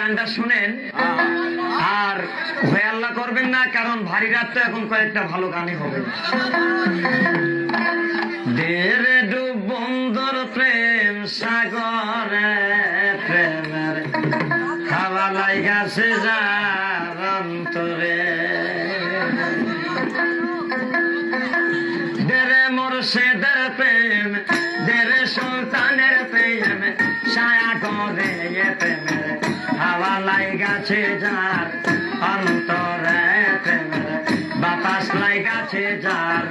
গানটা শুনেন আর ভয়াল্লা করবেন না, কারণ ভারী রাত তো এখন কয়েকটা ভালো গানই হবে। দেরে ডুব বন্ধুর প্রেম সাগরে প্রেমের হাওয়া লাইগাছে যার অন্তরে, দেরে মুর্শিদের প্রেম দেরে সুলতানের প্রেম ছায়া করে প্রেমের হাওয়া লাইগাছে যার অন্তরে, প্রেমের বাতাস লাইগাছে যার